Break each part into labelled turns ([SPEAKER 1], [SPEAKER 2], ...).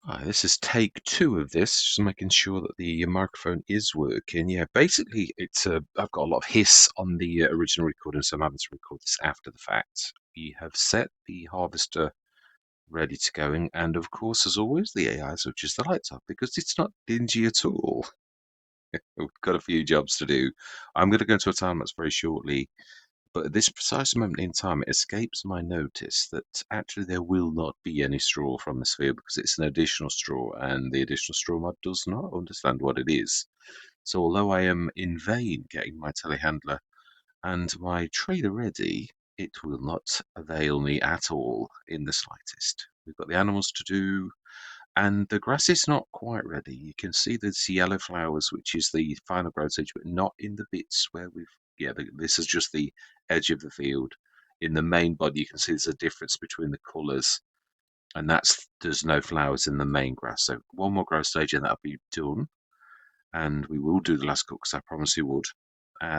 [SPEAKER 1] Hi, this is take two of this, just making sure that the microphone is working. Yeah, basically, I've got a lot of hiss on the original recording, so I'm having to record this after the fact. We have set the harvester ready to going, and of course, as always, the AI switches the lights off because it's not dingy at all. We've got a few jobs to do. I'm going to go into a time lapse very shortly, but at this precise moment in time, it escapes my notice that actually there will not be any straw from this field because it's an additional straw, and the additional straw mod does not understand what it is. So, although I am in vain getting my telehandler and my trailer ready, it will not avail me at all in the slightest. We've got the animals to do, and the grass is not quite ready. You can see there's yellow flowers, which is the final growth stage, but not in the bits where this is just the edge of the field. In the main body, you can see there's a difference between the colours, and there's no flowers in the main grass. So one more growth stage, and that'll be done. And we will do the last cut because I promised we would.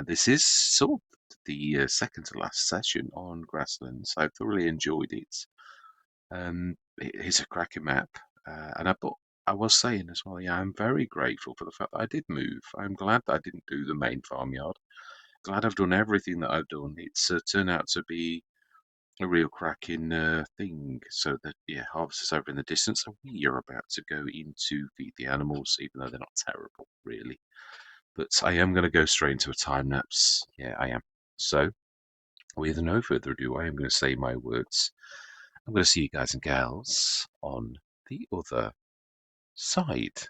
[SPEAKER 1] This is sort of the second to last session on Grasslands. I thoroughly enjoyed it. It is a cracking map, but I was saying as well, yeah, I'm very grateful for the fact that I did move. I'm glad that I didn't do the main farmyard. Glad I've done everything that I've done. It's turned out to be a real cracking thing. So that yeah, harvest is over in the distance, and we are about to go in to feed the animals, even though they're not terrible, really. But I am going to go straight into a time lapse. Yeah, I am. So, with no further ado, I am going to say my words. I'm going to see you guys and gals on the other side.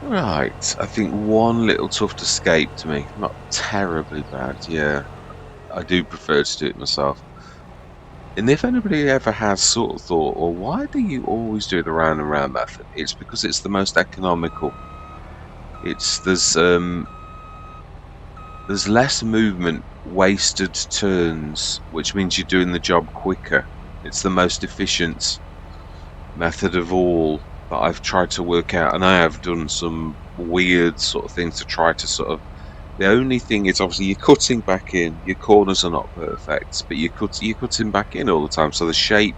[SPEAKER 1] Right, I think one little tuft escaped me. Not terribly bad, yeah. I do prefer to do it myself. And if anybody ever has sort of thought, well, why do you always do the round and round method? It's because it's the most economical. It's there's less movement, wasted turns, which means you're doing the job quicker. It's the most efficient method of all that I've tried to work out, and I have done some weird sort of things to try to sort of. The only thing is obviously you're cutting back in. Your corners are not perfect, but you're cutting back in all the time, so the shape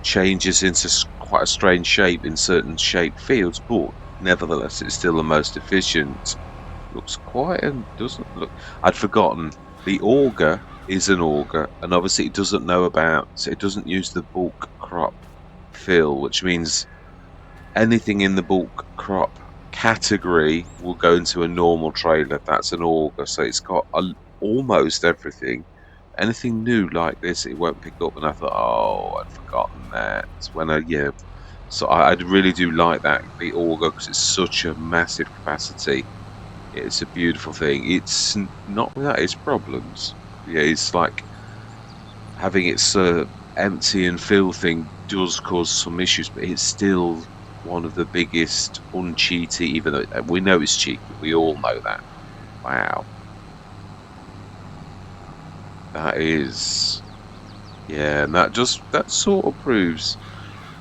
[SPEAKER 1] changes into quite a strange shape in certain shaped fields, but nevertheless, it's still the most efficient. Looks quite and doesn't look. I'd forgotten the auger is an auger, and obviously it doesn't know about. It doesn't use the bulk crop fill, which means anything in the bulk crop category will go into a normal trailer. That's an auger, so it's got almost everything. Anything new like this, it won't pick up. And I thought, oh, I'd forgotten that. When I yeah, so I really do like that the auger because it's such a massive capacity. It's a beautiful thing. It's not without its problems. Yeah, it's like having its empty and fill thing does cause some issues, but it's still one of the biggest uncheaty, even though we know it's cheeky. We all know that. Wow. That is, yeah, and that sort of proves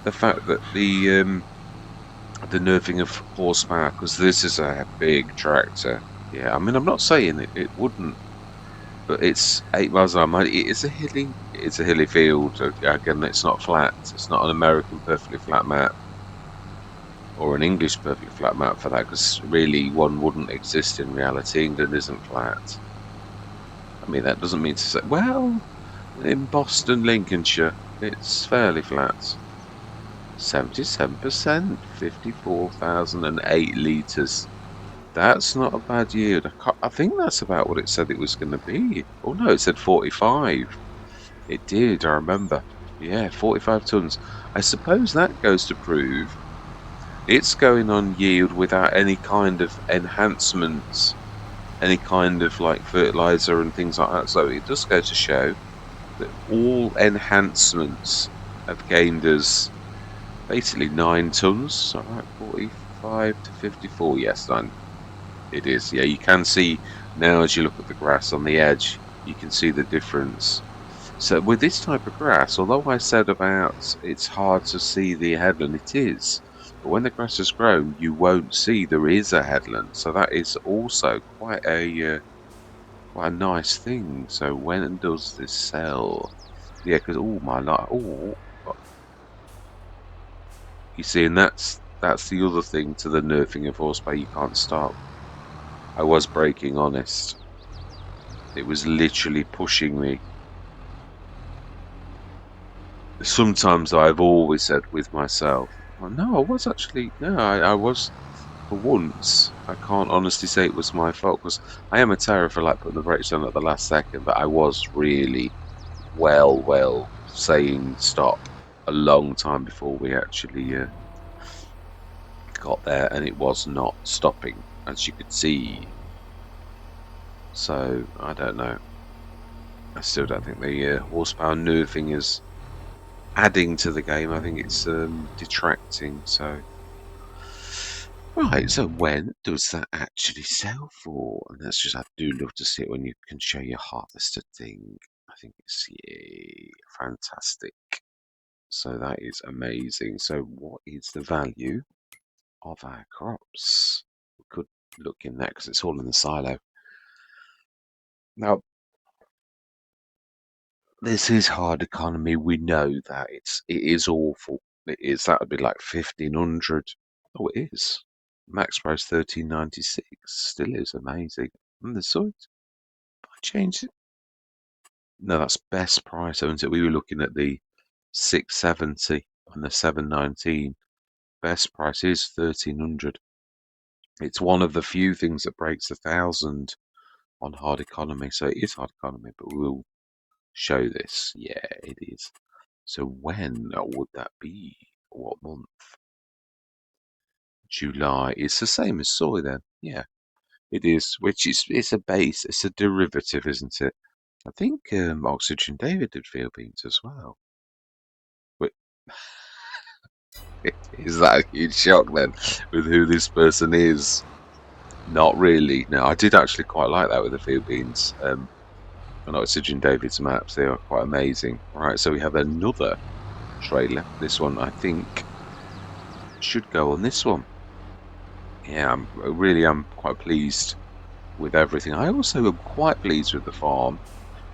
[SPEAKER 1] the fact that the nerfing of horsepower, because this is a big tractor. Yeah, I mean, I'm not saying it wouldn't, but it's 8 miles an hour. It's a hilly field. Again, it's not flat. It's not an American perfectly flat map or an English perfectly flat map for that, because really one wouldn't exist in reality. England isn't flat. I mean, that doesn't mean to say, well, in Boston, Lincolnshire, it's fairly flat. 77%, 54,008 litres. That's not a bad yield. I think that's about what it said it was going to be. Oh no, it said 45. It did, I remember. Yeah, 45 tons. I suppose that goes to prove it's going on yield without any kind of enhancements, any kind of like fertilizer and things like that. So it does go to show that all enhancements have gained us basically 9 tons. So, right, 45 to 54. Yes, it is. Yeah, you can see now as you look at the grass on the edge, you can see the difference. So with this type of grass, although I said about it's hard to see the headland, it is. But when the grass has grown, you won't see there is a headland. So that is also quite a nice thing. So when does this sell? Yeah, because oh my life, you see, and that's the other thing to the nerfing of horsepower. You can't stop. I was braking honest. It was literally pushing me. Sometimes I've always said with myself, well, no, I was actually, no, I was for once. I can't honestly say it was my fault because I am a terror for like putting the brakes on at the last second, but I was really well saying stop a long time before we actually got there, and it was not stopping, as you could see. So I don't know. I still don't think the horsepower nerfing is adding to the game. I think it's detracting. So, right. So, when does that actually sell for? And that's just I do love to see it when you can show your harvested thing. I think it's yay, fantastic. So that is amazing. So, what is the value of our crops? We could look in that because it's all in the silo. Now, this is hard economy. We know that it is awful. It is that would be like 1,500. Oh, it is. Max price 13.96. Still is amazing. And the site I changed it. No, that's best price, isn't it? We were looking at the 670 and the 719. Best price is 1,300. It's one of the few things that breaks 1,000 on hard economy. So it is hard economy, but we'll show this. Yeah, it is. So when would that be? What month? July. It's the same as soy then. Yeah, it is. Which is it's a base. It's a derivative, isn't it? I think Oxygen David did field beans as well. But is that a huge shock then with who this person is? Not really. No, I did actually quite like that with the field beans. And Oxygen David's maps, they are quite amazing. Right, so we have another trailer. This one, I think, should go on this one. Yeah, I'm quite pleased with everything. I also am quite pleased with the farm.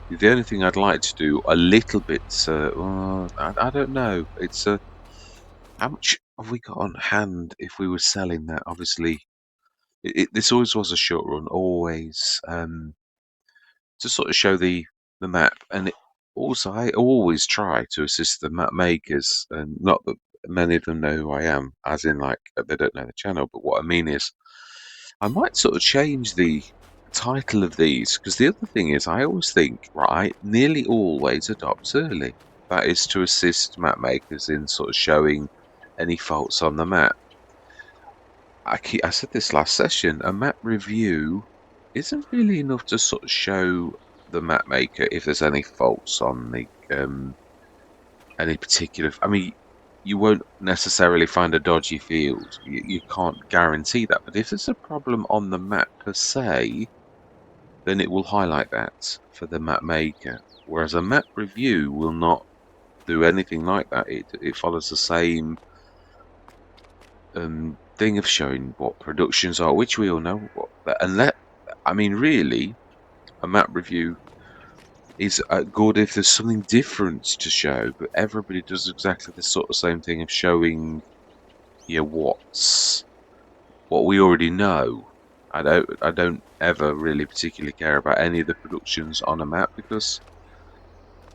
[SPEAKER 1] The only thing I'd like to do a little bit, I don't know. It's how much have we got on hand if we were selling that? Obviously, this always was a short run, always. To sort of show the map, and also I always try to assist the map makers, and not that many of them know who I am, as in like they don't know the channel. But what I mean is, I might sort of change the title of these, because the other thing is, I always think, right, nearly always adopt early. That is to assist map makers in sort of showing any faults on the map. I said this last session, a map review isn't really enough to sort of show the map maker if there's any faults on the any particular. I mean, you won't necessarily find a dodgy field. You can't guarantee that. But if there's a problem on the map per se, then it will highlight that for the map maker. Whereas a map review will not do anything like that. It follows the same thing of showing what productions are, which we all know what. And that, I mean, really, a map review is good if there's something different to show, but everybody does exactly the sort of same thing of showing you what we already know. I don't ever really particularly care about any of the productions on a map because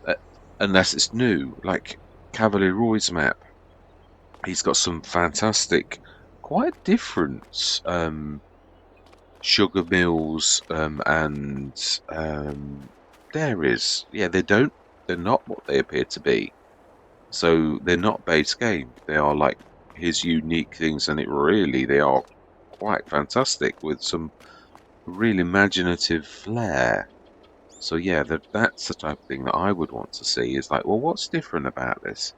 [SPEAKER 1] uh, unless it's new, like Cavalier Roy's map, he's got some fantastic, quite different sugar mills and dairies. Yeah, they're not what they appear to be. So they're not base game. They are like his unique things, and they are quite fantastic with some real imaginative flair. So yeah, that's the type of thing that I would want to see. Is like, well, what's different about this?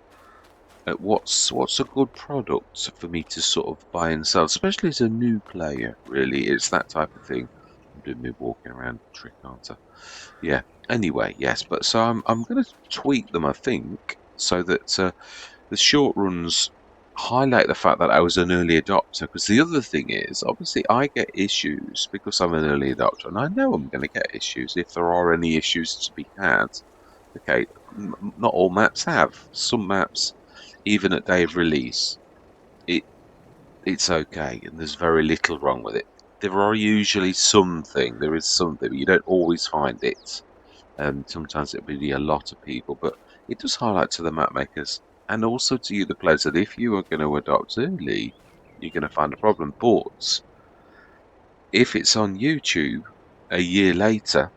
[SPEAKER 1] What's a good product for me to sort of buy and sell, especially as a new player? Really, it's that type of thing. I'm doing me walking around trick, aren't I? Yeah. Anyway, yes, but so I'm going to tweak them, I think, so that the short runs highlight the fact that I was an early adopter. Because the other thing is, obviously, I get issues because I'm an early adopter, and I know I'm going to get issues if there are any issues to be had. Okay, not all maps have. Some maps, even at day of release, it it's okay, and there's very little wrong with it. There are usually something. There is something, but you don't always find it. Sometimes it'll be a lot of people, but it does highlight to the map makers and also to you, the players, that if you are going to adopt early, you're going to find a problem. But if it's on YouTube a year later,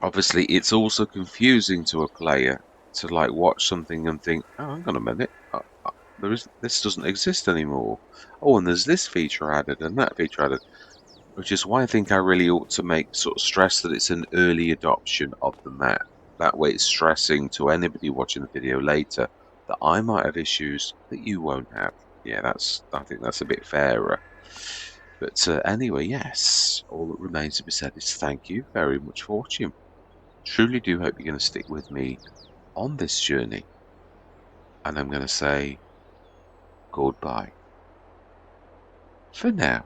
[SPEAKER 1] obviously it's also confusing to a player to like watch something and think, oh, hang on a minute, this doesn't exist anymore. Oh, and there's this feature added and that feature added. Which is why I think I really ought to make sort of stress that it's an early adoption of the map. That way it's stressing to anybody watching the video later that I might have issues that you won't have. Yeah, I think that's a bit fairer. But anyway, yes, all that remains to be said is thank you very much for watching. Truly do hope you're going to stick with me on this journey. And I'm going to say goodbye for now.